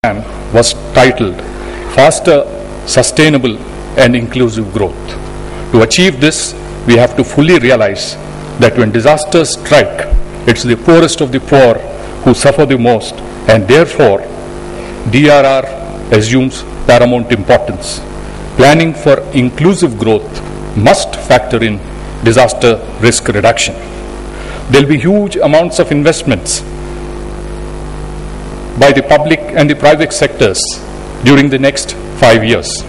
plan was titled Faster, Sustainable and Inclusive Growth. To achieve this, we have to fully realize that when disasters strike, it's the poorest of the poor who suffer the most, and therefore DRR assumes paramount importance. Planning for inclusive growth must factor in disaster risk reduction. There will be huge amounts of investments by the public and the private sectors during the next 5 years.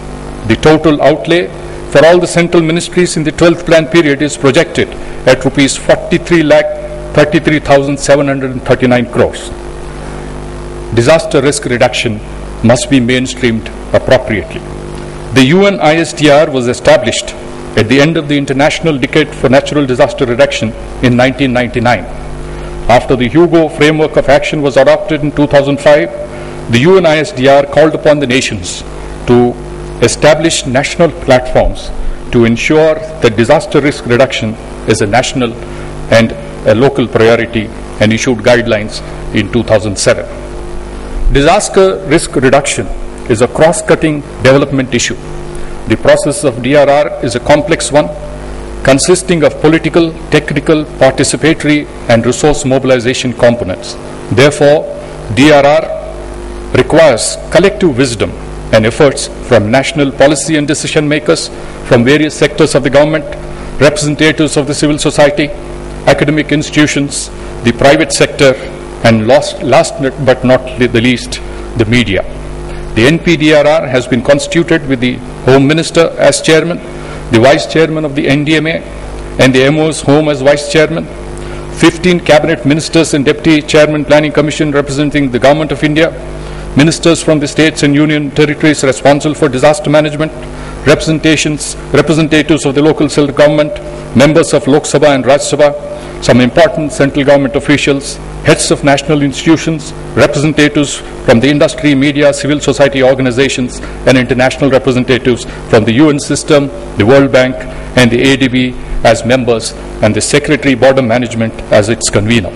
The total outlay for all the central ministries in the 12th plan period is projected at rupees 43,33,739 crores. Disaster risk reduction must be mainstreamed appropriately. The UN ISDR was established at the end of the International Decade for Natural Disaster Reduction in 1999. After the Hugo Framework of Action was adopted in 2005, the UN ISDR called upon the nations to establish national platforms to ensure that disaster risk reduction is a national and a local priority, and issued guidelines in 2007. Disaster risk reduction is a cross-cutting development issue. The process of DRR is a complex one, consisting of political, technical, participatory and resource mobilization components. Therefore, DRR requires collective wisdom and efforts from national policy and decision makers, from various sectors of the government, representatives of the civil society, academic institutions, the private sector, and last but not the least, the media. The NPDRR has been constituted with the Home Minister as chairman, the Vice Chairman of the NDMA, and the MO's Home as Vice Chairman, 15 Cabinet Ministers and Deputy Chairman Planning Commission representing the Government of India, Ministers from the states and union territories responsible for disaster management, representatives of the local self-government, members of Lok Sabha and Raj Sabha, some important central government officials, heads of national institutions, representatives from the industry, media, civil society organizations, and international representatives from the UN system, the World Bank, and the ADB as members, and the Secretary Board of Management as its convener.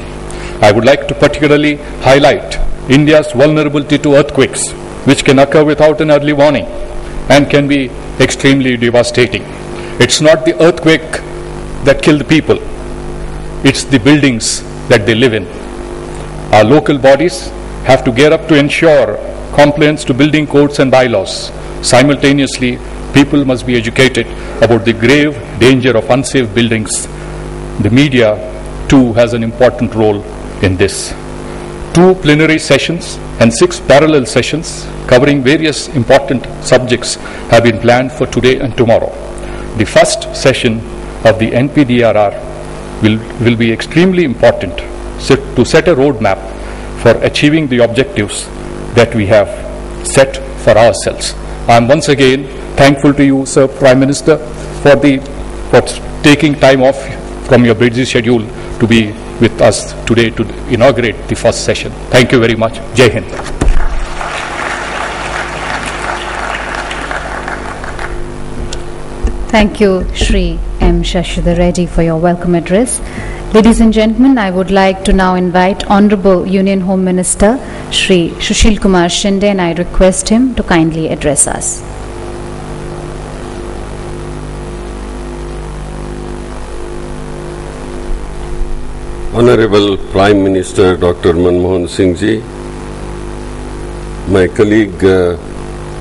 I would like to particularly highlight India's vulnerability to earthquakes, which can occur without an early warning and can be extremely devastating. It's not the earthquake that killed the people, it's the buildings that they live in. Our local bodies have to gear up to ensure compliance to building codes and bylaws. Simultaneously, people must be educated about the grave danger of unsafe buildings. The media, too, has an important role in this. 2 plenary sessions and 6 parallel sessions covering various important subjects have been planned for today and tomorrow. The first session of the NPDRR will be extremely important to set a roadmap for achieving the objectives that we have set for ourselves. I am once again thankful to you, Sir Prime Minister, for taking time off from your busy schedule to be with us today to inaugurate the first session. Thank you very much. Jai Hind. Thank you, Shri M. Shashidhar Reddy, for your welcome address. Ladies and gentlemen, I would like to now invite Honorable Union Home Minister Shri Sushil Kumar Shinde, and I request him to kindly address us. Honorable Prime Minister Dr. Manmohan Singh Ji, my colleague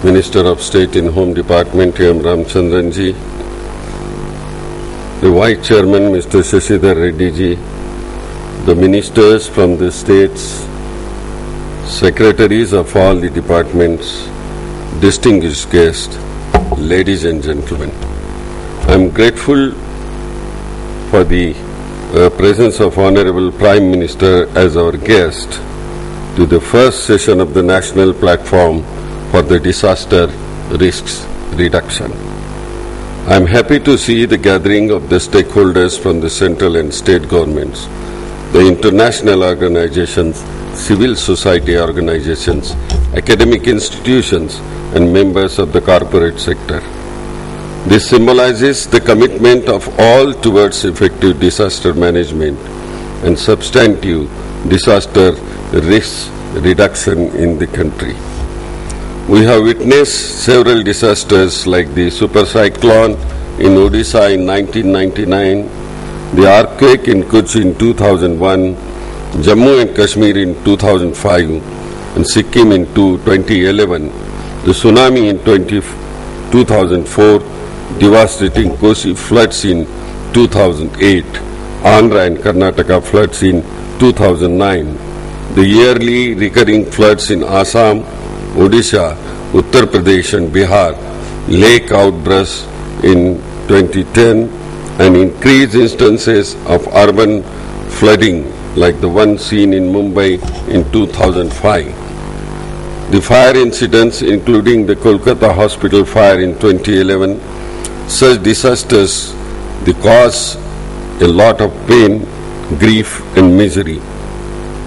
Minister of State in Home Department M. Ramchandran Ji, the Vice Chairman Mr. Shashidhar Reddy Ji, the ministers from the states, secretaries of all the departments, distinguished guests, ladies and gentlemen. I am grateful for the presence of Honorable Prime Minister as our guest to the first session of the National Platform for the Disaster Risks Reduction. I am happy to see the gathering of the stakeholders from the central and state governments, the international organizations, civil society organizations, academic institutions, and members of the corporate sector. This symbolizes the commitment of all towards effective disaster management and substantive disaster risk reduction in the country. We have witnessed several disasters like the super cyclone in Odisha in 1999, the earthquake in Kutch in 2001, Jammu and Kashmir in 2005, and Sikkim in 2011, the tsunami in 2004, devastating Kosi floods in 2008, Andhra and Karnataka floods in 2009, the yearly recurring floods in Assam, Odisha, Uttar Pradesh and Bihar, lake outbursts in 2010, and increased instances of urban flooding like the one seen in Mumbai in 2005. The fire incidents, including the Kolkata hospital fire in 2011, such disasters, they cause a lot of pain, grief and misery.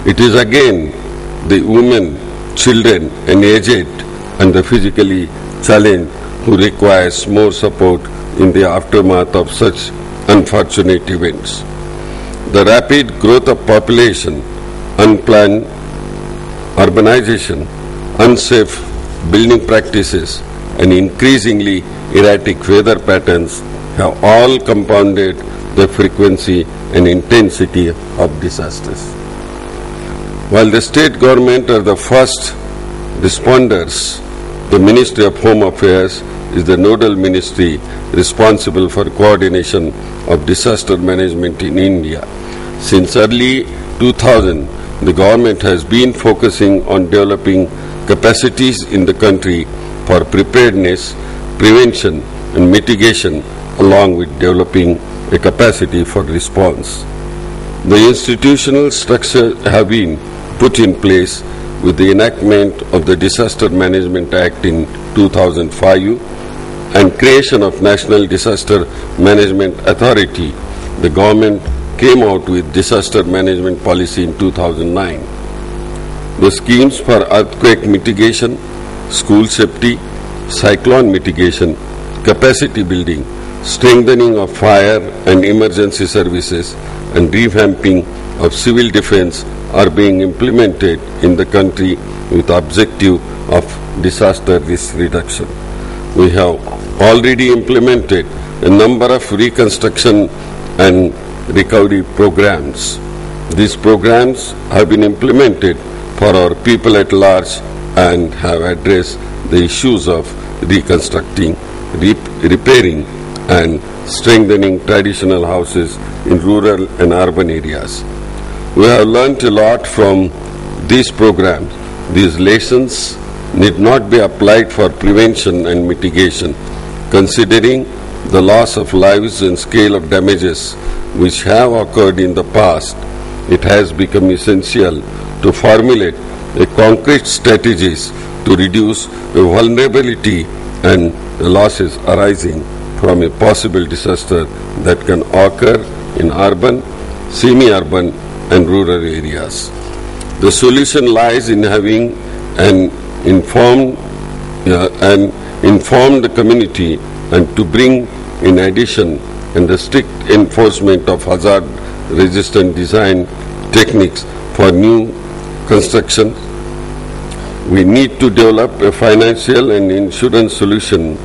It is again the women, children and aged and the physically challenged who requires more support in the aftermath of such unfortunate events. The rapid growth of population, unplanned urbanization, unsafe building practices and increasingly erratic weather patterns have all compounded the frequency and intensity of disasters. While the state government are the first responders, the Ministry of Home Affairs is the nodal ministry responsible for coordination of disaster management in India. Since early 2000, the government has been focusing on developing capacities in the country for preparedness, prevention and mitigation, along with developing a capacity for response. The institutional structure have been put in place with the enactment of the Disaster Management Act in 2005 and creation of National Disaster Management Authority. The government came out with disaster management policy in 2009. The schemes for earthquake mitigation, school safety, cyclone mitigation, capacity building, strengthening of fire and emergency services and revamping of civil defense are being implemented in the country with the objective of disaster risk reduction. We have already implemented a number of reconstruction and recovery programs. These programs have been implemented for our people at large and have addressed the issues of reconstructing, repairing and strengthening traditional houses in rural and urban areas. We have learnt a lot from these programs. These lessons need not be applied for prevention and mitigation, considering the loss of lives and scale of damages which have occurred in the past. It has become essential to formulate a concrete strategies to reduce the vulnerability and the losses arising from a possible disaster that can occur in urban, semi-urban and rural areas. The solution lies in having an informed community and to bring in addition and the strict enforcement of hazard-resistant design techniques for new construction. We need to develop a financial and insurance solution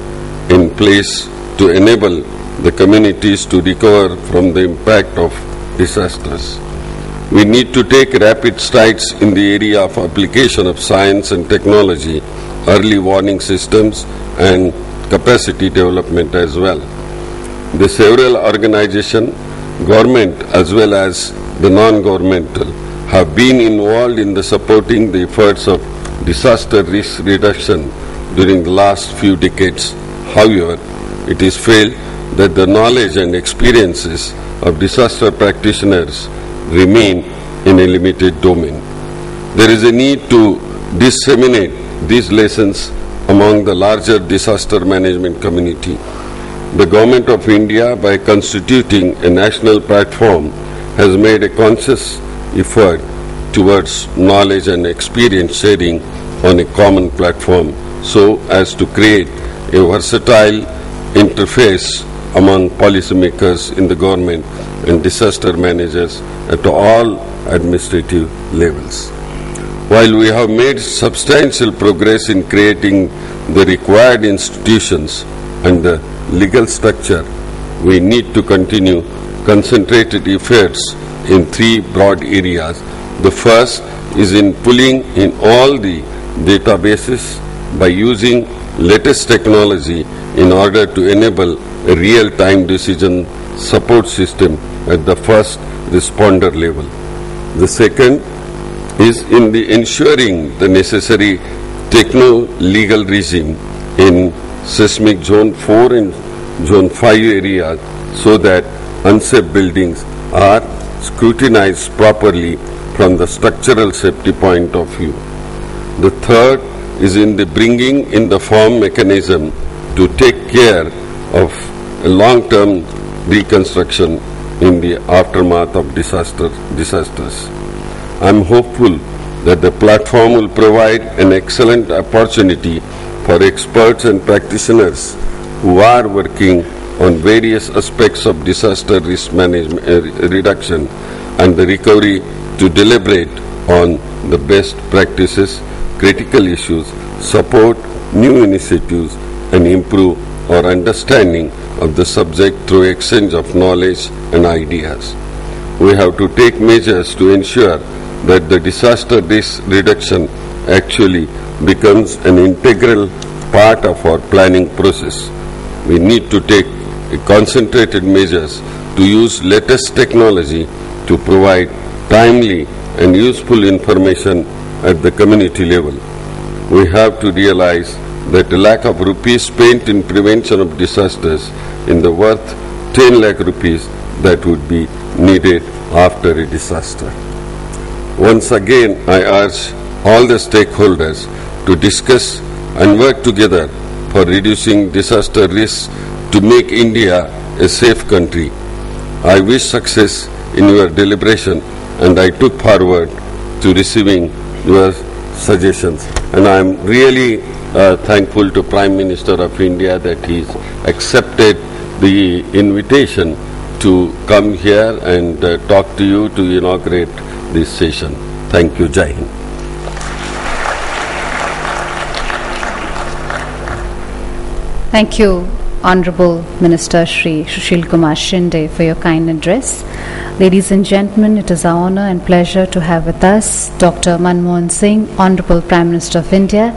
in place to enable the communities to recover from the impact of disasters. We need to take rapid strides in the area of application of science and technology, early warning systems and capacity development as well. The several organizations, government as well as the non-governmental, have been involved in the supporting the efforts of disaster risk reduction during the last few decades. However, it is felt that the knowledge and experiences of disaster practitioners remain in a limited domain. There is a need to disseminate these lessons among the larger disaster management community. The Government of India, by constituting a national platform, has made a conscious effort towards knowledge and experience sharing on a common platform so as to create a versatile interface among policymakers in the government and disaster managers at all administrative levels. While we have made substantial progress in creating the required institutions and the legal structure, we need to continue concentrated efforts in three broad areas. The first is in pulling in all the databases by using latest technology in order to enable a real-time decision support system at the first responder level. The second is in the ensuring the necessary techno-legal regime in seismic zone 4 and zone 5 areas so that unsafe buildings are scrutinized properly from the structural safety point of view. The third is in the bringing in the firm mechanism to take care of a long-term reconstruction in the aftermath of disasters. I am hopeful that the platform will provide an excellent opportunity for experts and practitioners who are working on various aspects of disaster risk management reduction and the recovery to deliberate on the best practices, critical issues, support new initiatives, and improve our understanding of the subject through exchange of knowledge and ideas. We have to take measures to ensure that the disaster risk reduction actually becomes an integral part of our planning process. We need to take concentrated measures to use latest technology to provide timely and useful information at the community level. We have to realize that the lack of rupees spent in prevention of disasters in the worth 10 lakh rupees that would be needed after a disaster. Once again, I urge all the stakeholders to discuss and work together for reducing disaster risks to make India a safe country. I wish success in your deliberation, and I look forward to receiving your suggestions. And I am really thankful to Prime Minister of India that he's accepted the invitation to come here and talk to you to inaugurate this session. Thank you. Jai Hind. Thank you, Honorable Minister Shri Sushil Kumar Shinde, for your kind address. Ladies and gentlemen, it is our honor and pleasure to have with us Dr. Manmohan Singh, Honorable Prime Minister of India,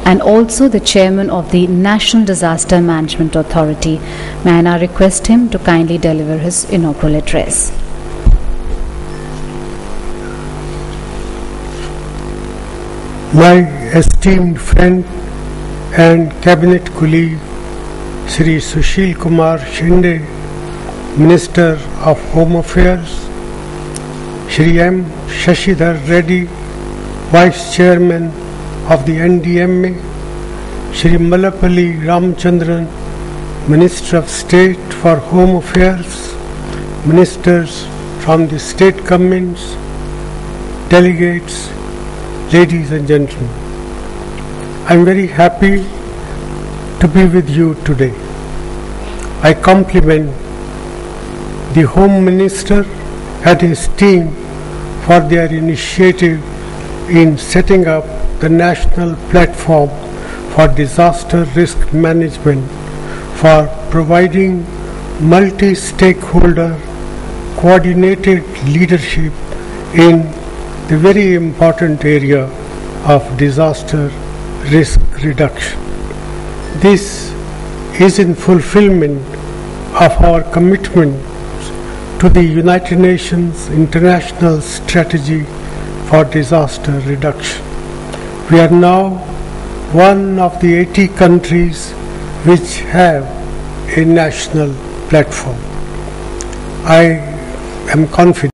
and also the Chairman of the National Disaster Management Authority. May I now request him to kindly deliver his inaugural address. My esteemed friend and cabinet colleague, Shri Sushil Kumar Shinde, Minister of Home Affairs, Shri M. Shashidhar Reddy, Vice Chairman of the NDMA, Shri Malapalli Ramchandran, Minister of State for Home Affairs, Ministers from the state governments, delegates, ladies and gentlemen. I am very happy to be with you today. I compliment the Home Minister and his team for their initiative in setting up the National Platform for Disaster Risk Management, for providing multi-stakeholder coordinated leadership in the very important area of disaster risk reduction. This is in fulfillment of our commitment to the United Nations International Strategy for Disaster Reduction. We are now one of the 80 countries which have a national platform. I am confident